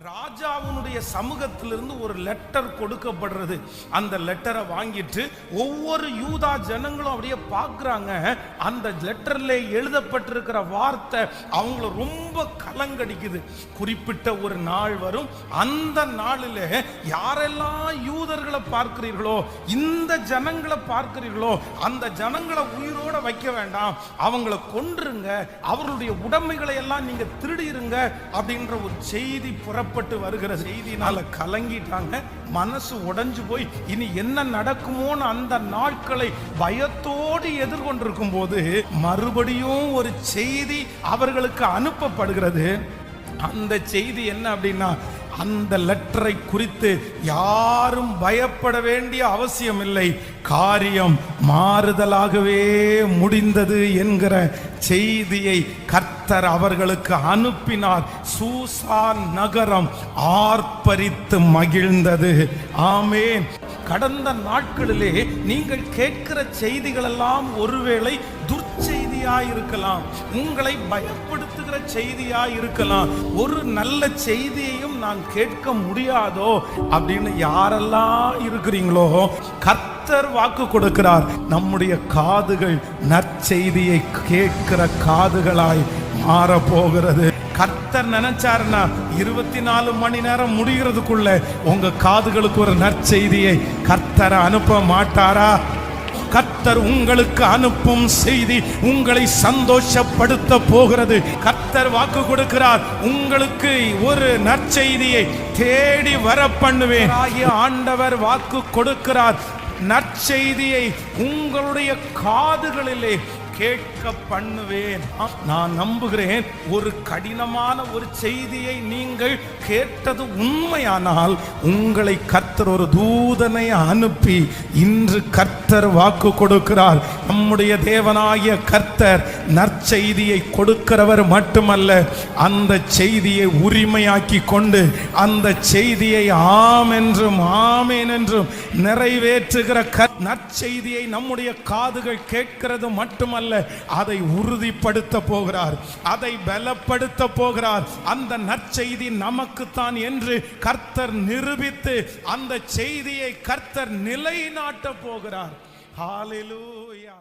ராஜாவுடைய சமூகத்திலிருந்து ஒரு லெட்டர் கொடுக்கப்படுறது. அந்த லெட்டரை வாங்கிட்டு ஒவ்வொரு யூதா ஜனங்களும் அப்படியே பார்க்குறாங்க. அந்த லெட்டர்ல எழுதப்பட்டிருக்கிற வார்த்தை அவங்கள ரொம்ப கலங்கடிக்குது. குறிப்பிட்ட ஒரு நாள் வரும், அந்த நாளில் யாரெல்லாம் யூதர்களை பார்க்கிறீர்களோ, இந்த ஜனங்களை பார்க்கிறீர்களோ, அந்த ஜனங்களை உயிரோட வைக்க வேண்டாம், அவங்களை கொன்றுங்க, அவர்களுடைய உடைமைகளை எல்லாம் நீங்க திருடிருங்க அப்படின்ற ஒரு செய்தி புறப்பட்டு வருகிற செய்தினால கலங்கிட்டாங்க. மனசு உடைஞ்சு போய் இனி என்ன நடக்குமோன்னு அந்த நாட்களை பயத்தோடு எதிர்கொண்டிருக்கும் போது மறுபடியும் ஒரு செய்தி அவர்களுக்கு அனுப்பப்படுகிறது. அந்த செய்தி என்ன அப்படின்னா, அந்த லெட்டரை குறித்து யாரும் பயப்பட வேண்டிய அவசியம் இல்லை, காரியம் மாறுதலாகவே முடிந்தது என்கிற செய்தியை கர்த்தர் அவர்களுக்கு அனுப்பினார். சூசான் நகரம் ஆர்ப்பரித்து மகிழ்ந்தது. ஆமென். கடந்த நாட்களிலே நீங்கள் கேட்கிற செய்திகள் எல்லாம் ஒருவேளை துர்ச்செய்தியாய் இருக்கலாம், உங்களை பயப்படுத்துகிற செய்தியாய் இருக்கலாம். ஒரு நல்ல செய்தியையும் நான் கேட்க முடியாதோ அப்படின்னு யாரெல்லாம் இருக்கிறீங்களோ, கர்த்தர் வாக்கு கொடுக்கிறார், நம்முடைய காதுகள் நற்செய்தியை கேட்கிற காதுகளாய் மாறப்போகிறது. கர்த்தர் நினைச்சாருன்னா 24 மணி நேரம் முடிகிறதுக்குள்ள உங்க காதுகளுக்கு ஒரு நற்செய்தியை கர்த்தர் அனுப்ப மாட்டாரா? கர்த்தர் உங்களுக்கு அனுப்பும் செய்தி உங்களை சந்தோஷப்படுத்த போகிறது. கர்த்தர் வாக்கு கொடுக்கிறார், உங்களுக்கு ஒரு நற்செய்தியை தேடி வர பண்ணுவேன். ஆண்டவர் வாக்கு கொடுக்கிறார், நற்செய்தியை உங்களுடைய காதுகளிலே கேட்க பண்ணுவேன். நான் நம்புகிறேன், ஒரு கடினமான ஒரு செய்தியை நீங்கள் கேட்டது உண்மையானால் உங்களை கர்த்தர் ஒரு தூதனை அனுப்பி இன்று கர்த்தர் வாக்கு கொடுக்கிறார். நம்முடைய தேவனாகிய கர்த்தர் நற்செய்தியை கொடுக்கிறவர் மட்டுமல்ல, அந்த செய்தியை உரிமையாக்கி கொண்டு அந்த செய்தியை ஆம் என்றும் ஆமேன் என்றும் நிறைவேற்றுகிற நற்செய்தியை நம்முடைய காதுகள் கேட்கிறது மட்டுமல்ல, அதை உறுதிப்படுத்த போகிறார், அதை பலப்படுத்த போகிறார். அந்த நற்செய்தி நமக்குத்தான் என்று கர்த்தர் நிரூபித்து அந்த செய்தியை கர்த்தர் நிலைநாட்ட போகிறார். ஹல்லேலூயா.